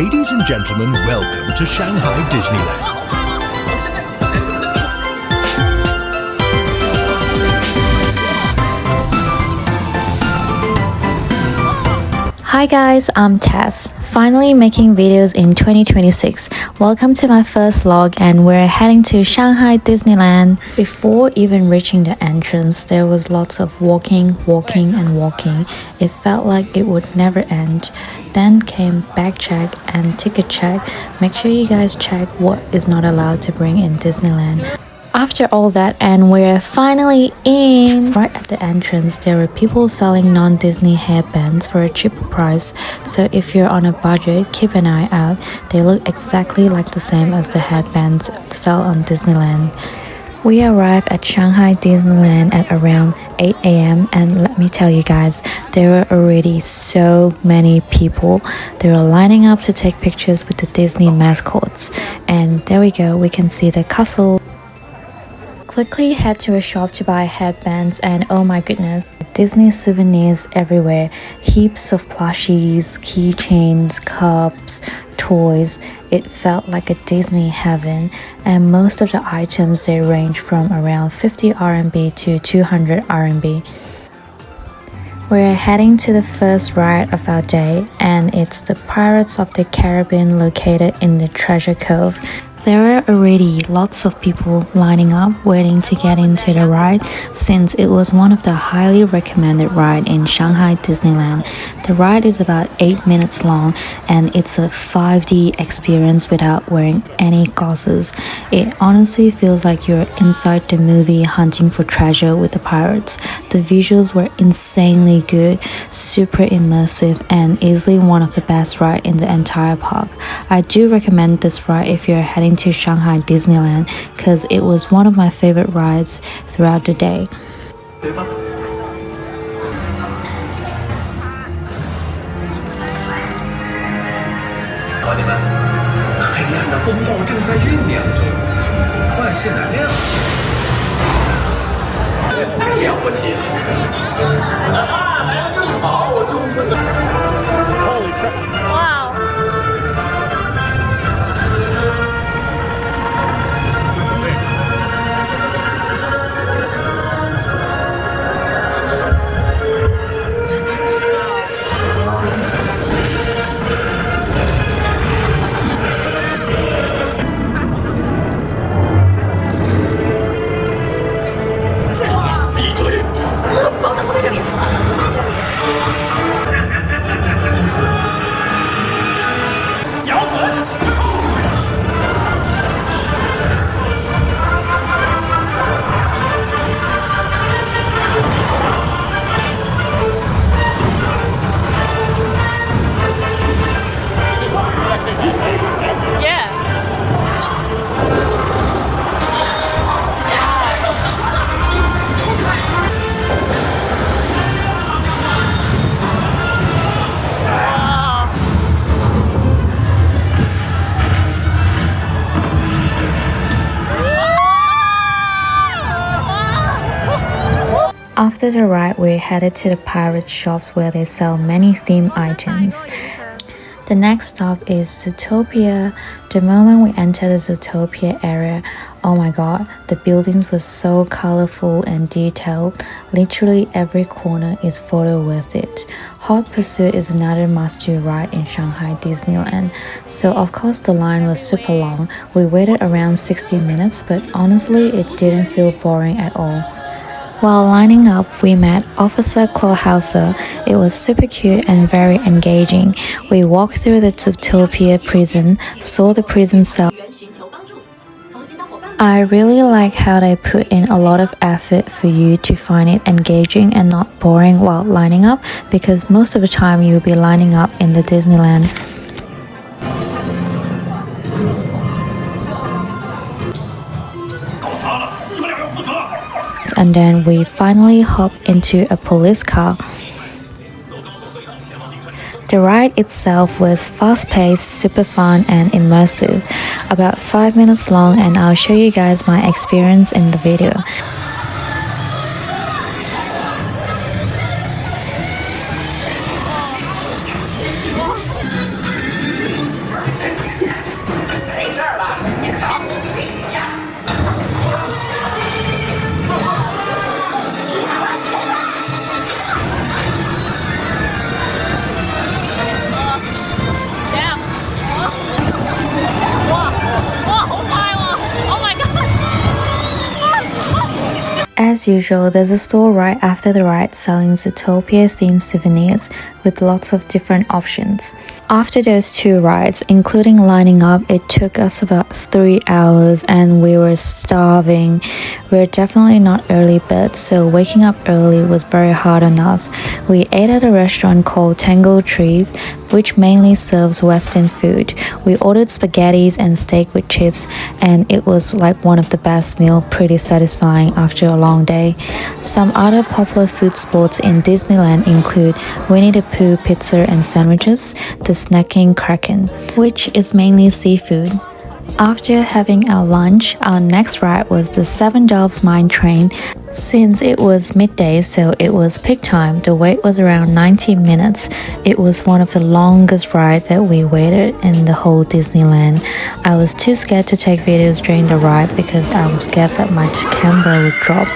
Ladies and gentlemen, welcome to Shanghai Disneyland. Hi guys, I'm Tess, finally making videos in 2026. Welcome to my first vlog and we're heading to Shanghai Disneyland. Before even reaching the entrance, there was lots of walking. It felt like it would never end. Then came bag check and ticket check. Make sure you guys check what is not allowed to bring in Disneyland. After all that, and we're finally in. Right at the entrance, there were people selling non-Disney hairbands for a cheaper price, so if you're on a budget, keep an eye out. They look exactly like the same as the headbands sold on Disneyland. We arrived at Shanghai Disneyland at around 8 a.m. and let me tell you guys, there were already so many people. They were lining up to take pictures with the Disney mascots. And there we go, we can see the castle. Quickly head to a shop to buy headbands and oh my goodness, Disney souvenirs everywhere. Heaps of plushies, keychains, cups, toys. It felt like a Disney heaven and most of the items they range from around 50 RMB to 200 RMB. We're heading to the first ride of our day and it's the Pirates of the Caribbean located in the Treasure Cove. There were already lots of people lining up waiting to get into the ride since it was one of the highly recommended rides in Shanghai Disneyland. The ride is about 8 minutes long and it's a 5D experience without wearing any glasses. It honestly feels like you're inside the movie hunting for treasure with the pirates. The visuals were insanely good, super immersive and easily one of the best rides in the entire park. I do recommend this ride if you're heading to Shanghai Disneyland because it was one of my favorite rides throughout the day. After the ride, we headed to the pirate shops where they sell many theme items. The next stop is Zootopia. The moment we entered the Zootopia area, oh my god, the buildings were so colorful and detailed. Literally every corner is photo worth it. Hot Pursuit is another must-do ride in Shanghai Disneyland. So of course the line was super long. We waited around 60 minutes, but honestly it didn't feel boring at all. While lining up, we met Officer Clawhauser. It was super cute and very engaging. We walked through the Zootopia prison, saw the prison cell. I really like how they put in a lot of effort for you to find it engaging and not boring while lining up, because most of the time you'll be lining up in the Disneyland. And then we finally hop into a police car. The ride itself was fast-paced, super fun and immersive, about 5 minutes long, and I'll show you guys my experience in the video. As usual, there's a store right after the ride selling Zootopia-themed souvenirs with lots of different options. After those 2 rides, including lining up, it took us about 3 hours and we were starving. We're definitely not early birds, so waking up early was very hard on us. We ate at a restaurant called Tangle Trees, which mainly serves Western food. We ordered spaghettis and steak with chips, and it was like one of the best meals, pretty satisfying after a long day. Some other popular food spots in Disneyland include Winnie the Pooh pizza and sandwiches, the snacking Kraken, which is mainly seafood. After having our lunch, our next ride was the Seven Dwarfs Mine Train. Since it was midday, so it was peak time, the wait was around 90 minutes. It was one of the longest rides that we waited in the whole Disneyland. I was too scared to take videos during the ride because I was scared that my camera would drop.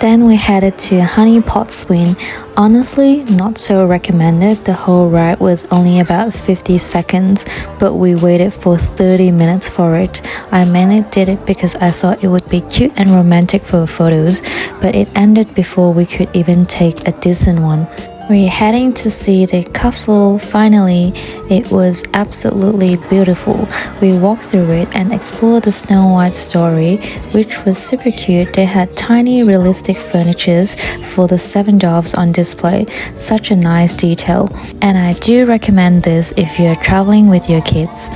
Then we headed to Honey Pot Swing. Honestly, not so recommended. The whole ride was only about 50 seconds, but we waited for 30 minutes for it. I mainly did it because I thought it would be cute and romantic for photos, but it ended before we could even take a decent one. We're heading to see the castle. Finally, it was absolutely beautiful. We walked through it and explored the Snow White story, which was super cute. They had tiny realistic furnitures for the 7 dwarfs on display. Such a nice detail. And I do recommend this if you're traveling with your kids.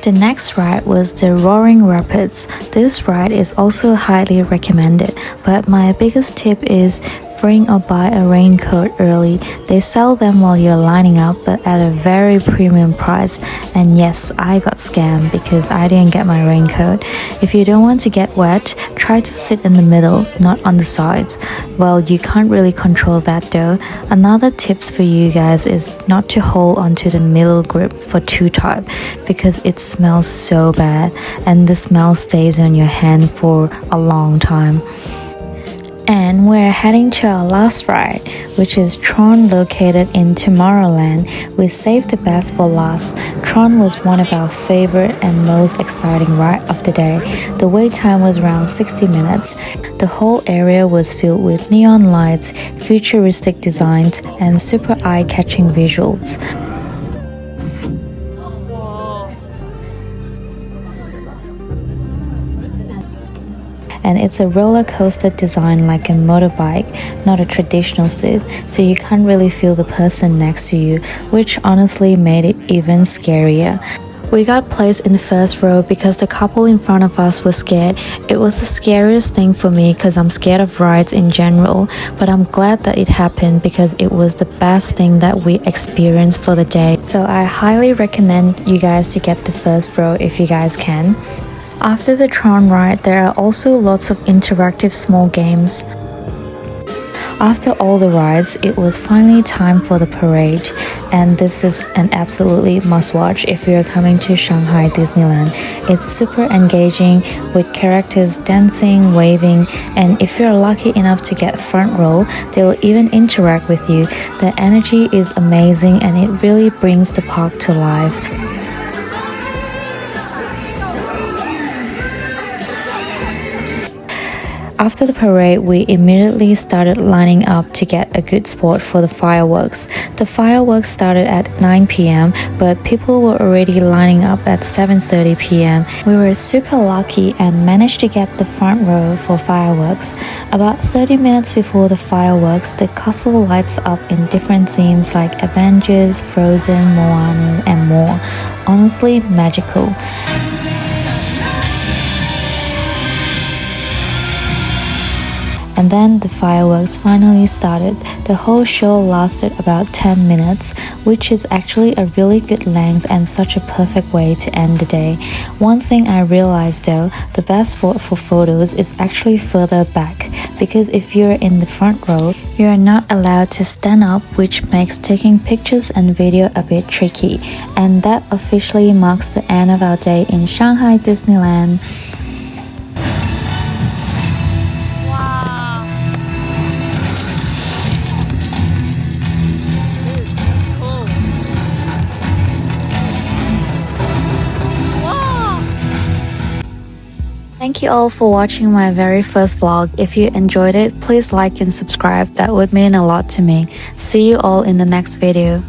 The next ride was the Roaring Rapids. This ride is also highly recommended, but my biggest tip is bring or buy a raincoat early. They sell them while you're lining up, but at a very premium price. And yes, I got scammed because I didn't get my raincoat. If you don't want to get wet, try to sit in the middle, not on the sides. Well, you can't really control that though. Another tips for you guys is not to hold onto the middle grip for too tight because it smells so bad and the smell stays on your hand for a long time. And we're heading to our last ride, which is Tron, located in Tomorrowland. We saved the best for last. Tron was one of our favorite and most exciting ride of the day. The wait time was around 60 minutes. The whole area was filled with neon lights, futuristic designs, and super eye-catching visuals. And it's a roller coaster design like a motorbike, not a traditional seat, so you can't really feel the person next to you, which honestly made it even scarier. We got placed in the first row because the couple in front of us was scared. It was the scariest thing for me because I'm scared of rides in general, but I'm glad that it happened because it was the best thing that we experienced for the day. So I highly recommend you guys to get the first row if you guys can. After the Tron ride, there are also lots of interactive small games. After all the rides, it was finally time for the parade, and this is an absolutely must-watch if you're coming to Shanghai Disneyland. It's super engaging with characters dancing, waving, and if you're lucky enough to get front row, they'll even interact with you. The energy is amazing and it really brings the park to life. After the parade, we immediately started lining up to get a good spot for the fireworks. The fireworks started at 9 p.m, but people were already lining up at 7:30 p.m. We were super lucky and managed to get the front row for fireworks. About 30 minutes before the fireworks, the castle lights up in different themes like Avengers, Frozen, Moana, and more. Honestly, magical. And then the fireworks finally started. The whole show lasted about 10 minutes, which is actually a really good length and such a perfect way to end the day. One thing I realized though, the best spot for photos is actually further back, because if you're in the front row, you are not allowed to stand up, which makes taking pictures and video a bit tricky. And that officially marks the end of our day in Shanghai Disneyland. Thank Thank you all for watching my very first vlog. If you enjoyed it, please like and subscribe. That would mean a lot to me. See you all in the next video.